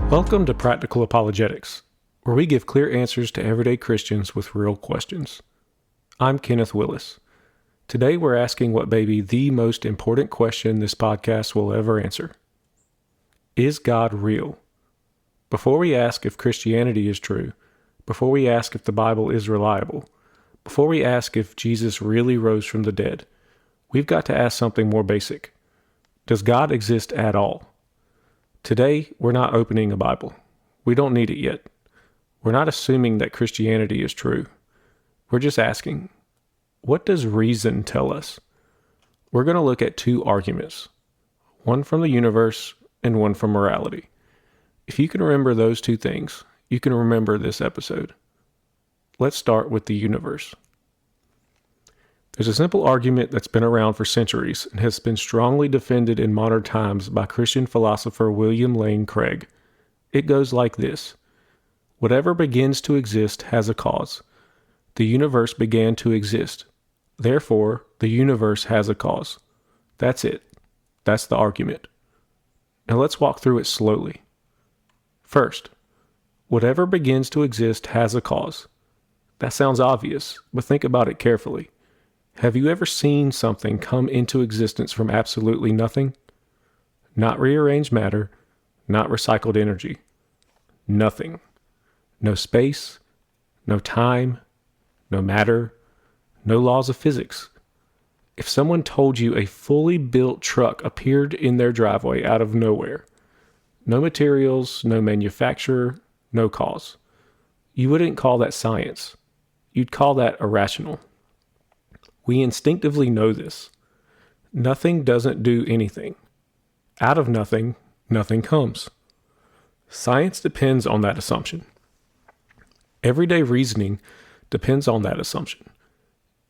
Welcome to Practical Apologetics, where we give clear answers to everyday Christians with real questions. I'm Kenneth Willis. Today we're asking what may be the most important question this podcast will ever answer. Is God real? Before we ask if Christianity is true, before we ask if the Bible is reliable, before we ask if Jesus really rose from the dead, we've got to ask something more basic. Does God exist at all? Today, we're not opening a Bible. We don't need it yet. We're not assuming that Christianity is true. We're just asking, what does reason tell us? We're going to look at two arguments, one from the universe and one from morality. If you can remember those two things, you can remember this episode. Let's start with the universe. There's a simple argument that's been around for centuries and has been strongly defended in modern times by Christian philosopher William Lane Craig. It goes like this. Whatever begins to exist has a cause. The universe began to exist. Therefore, the universe has a cause. That's it. That's the argument. Now let's walk through it slowly. First, whatever begins to exist has a cause. That sounds obvious, but think about it carefully. Have you ever seen something come into existence from absolutely nothing? Not rearranged matter, not recycled energy. Nothing. No space, no time, no matter, no laws of physics. If someone told you a fully built truck appeared in their driveway out of nowhere, no materials, no manufacturer, no cause, you wouldn't call that science. You'd call that irrational. We instinctively know this. Nothing doesn't do anything. Out of nothing, nothing comes. Science depends on that assumption. Everyday reasoning depends on that assumption.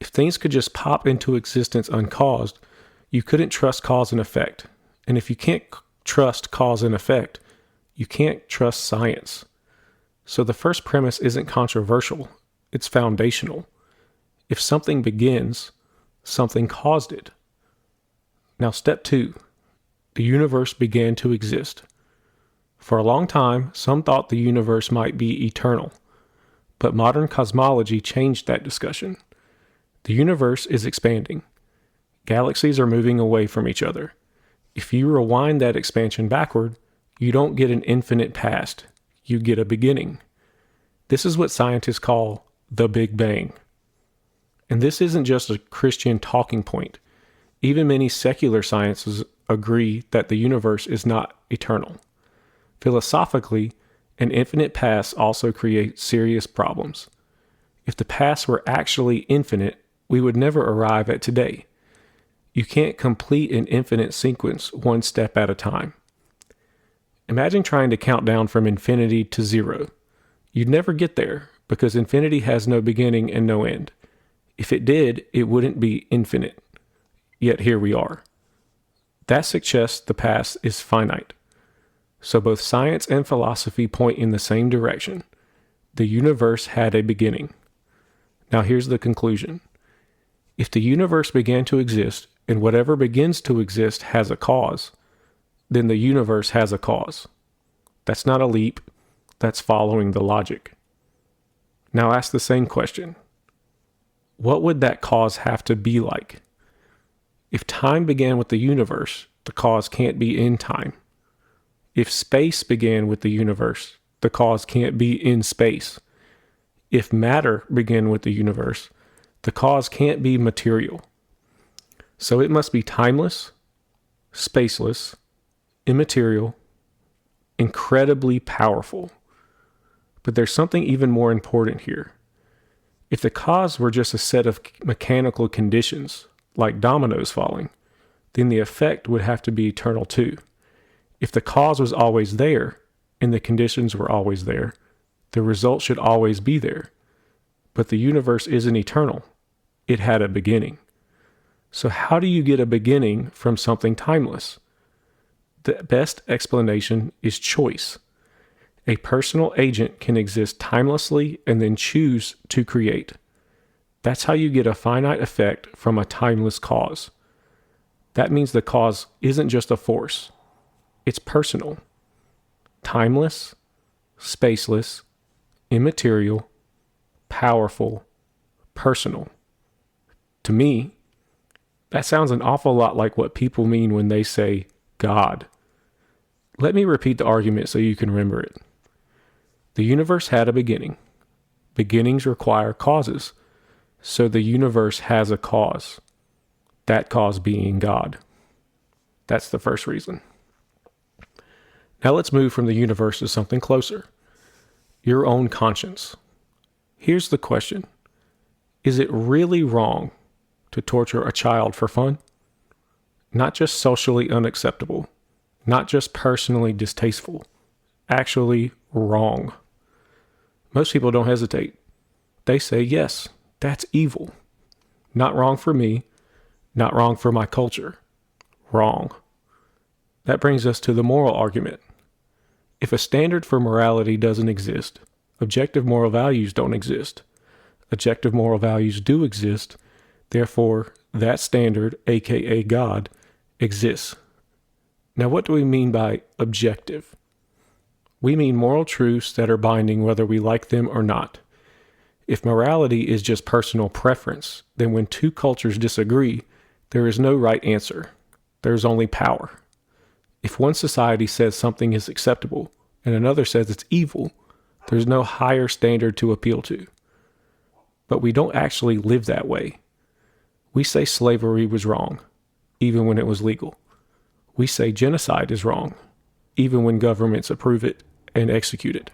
If things could just pop into existence uncaused, you couldn't trust cause and effect. And if you can't trust cause and effect, you can't trust science. So the first premise isn't controversial. It's foundational. If something begins, something caused it. Now, step 2. The universe began to exist. For a long time, some thought the universe might be eternal, but modern cosmology changed that discussion. The universe is expanding. Galaxies are moving away from each other. If you rewind that expansion backward, you don't get an infinite past. You get a beginning. This is what scientists call the Big Bang. And this isn't just a Christian talking point. Even many secular sciences agree that the universe is not eternal. Philosophically, an infinite past also creates serious problems. If the past were actually infinite, we would never arrive at today. You can't complete an infinite sequence one step at a time. Imagine trying to count down from infinity to zero. You'd never get there because infinity has no beginning and no end. If it did, it wouldn't be infinite. Yet here we are. That suggests the past is finite. So both science and philosophy point in the same direction. The universe had a beginning. Now here's the conclusion. If the universe began to exist, and whatever begins to exist has a cause, then the universe has a cause. That's not a leap. That's following the logic. Now ask the same question. What would that cause have to be like? If time began with the universe, the cause can't be in time. If space began with the universe, the cause can't be in space. If matter began with the universe, the cause can't be material. So it must be timeless, spaceless, immaterial, incredibly powerful. But there's something even more important here. If the cause were just a set of mechanical conditions, like dominoes falling, then the effect would have to be eternal too. If the cause was always there, and the conditions were always there, the result should always be there. But the universe isn't eternal. It had a beginning. So how do you get a beginning from something timeless? The best explanation is choice. A personal agent can exist timelessly and then choose to create. That's how you get a finite effect from a timeless cause. That means the cause isn't just a force. It's personal. timeless, spaceless, immaterial, powerful, personal. To me, that sounds an awful lot like what people mean when they say God. Let me repeat the argument so you can remember it. The universe had a beginning. Beginnings require causes, so the universe has a cause. That cause being God. That's the first reason. Now let's move from the universe to something closer. Your own conscience. Here's the question. Is it really wrong to torture a child for fun? Not just socially unacceptable, not just personally distasteful, actually wrong. Most people don't hesitate. They say, yes, that's evil. Not wrong for me, not wrong for my culture. Wrong. That brings us to the moral argument. If a standard for morality doesn't exist, objective moral values don't exist. Objective moral values do exist, therefore that standard, aka God, exists. Now what do we mean by objective? We mean moral truths that are binding whether we like them or not. If morality is just personal preference, then when two cultures disagree, there is no right answer. There is only power. If one society says something is acceptable and another says it's evil, there's no higher standard to appeal to. But we don't actually live that way. We say slavery was wrong, even when it was legal. We say genocide is wrong, even when governments approve it and execute it.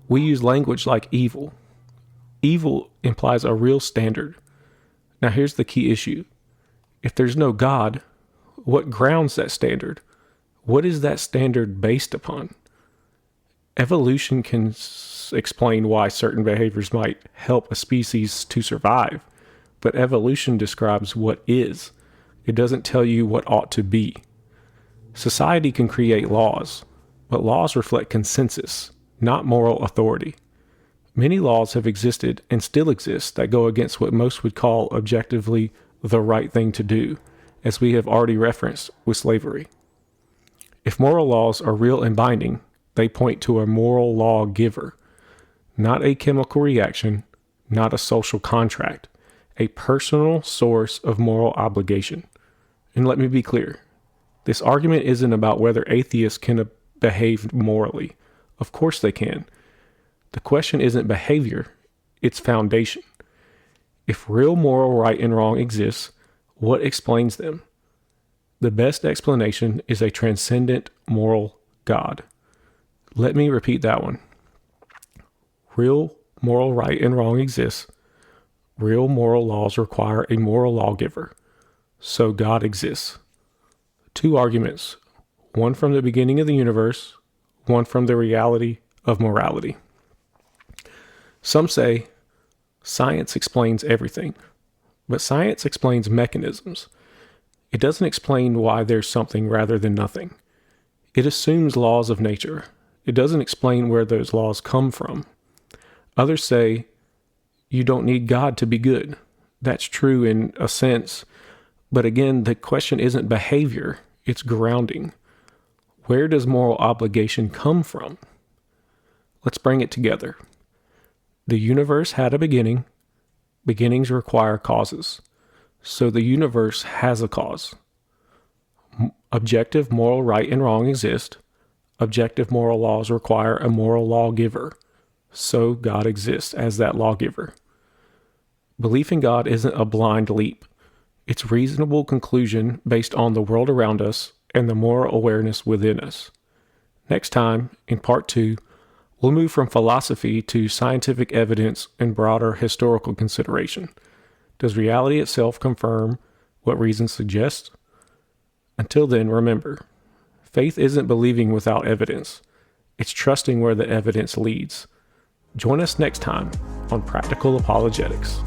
We use language like evil. Evil implies a real standard. Now here's the key issue. If there's no God, what grounds that standard? What is that standard based upon? Evolution can explain why certain behaviors might help a species to survive, but evolution describes what is. It doesn't tell you what ought to be. Society can create laws, but laws reflect consensus, not moral authority. Many laws have existed and still exist that go against what most would call objectively the right thing to do, as we have already referenced with slavery. If moral laws are real and binding, they point to a moral law giver, not a chemical reaction, not a social contract, a personal source of moral obligation. And let me be clear, this argument isn't about whether atheists can behave morally. Of course they can. The question isn't behavior, it's foundation. If real moral right and wrong exists, what explains them? The best explanation is a transcendent moral God. Let me repeat that one. Real moral right and wrong exists. Real moral laws require a moral lawgiver. So God exists. Two arguments, one from the beginning of the universe, one from the reality of morality. Some say science explains everything, but science explains mechanisms. It doesn't explain why there's something rather than nothing. It assumes laws of nature. It doesn't explain where those laws come from. Others say you don't need God to be good. That's true in a sense, but again, the question isn't behavior, it's grounding. Where does moral obligation come from? Let's bring it together. The universe had a beginning. Beginnings require causes. So the universe has a cause. Objective moral right and wrong exist. Objective moral laws require a moral lawgiver. So God exists as that lawgiver. Belief in God isn't a blind leap. It's reasonable conclusion based on the world around us and the moral awareness within us. Next time, in part 2, we'll move from philosophy to scientific evidence and broader historical consideration. Does reality itself confirm what reason suggests? Until then, remember, faith isn't believing without evidence. It's trusting where the evidence leads. Join us next time on Practical Apologetics.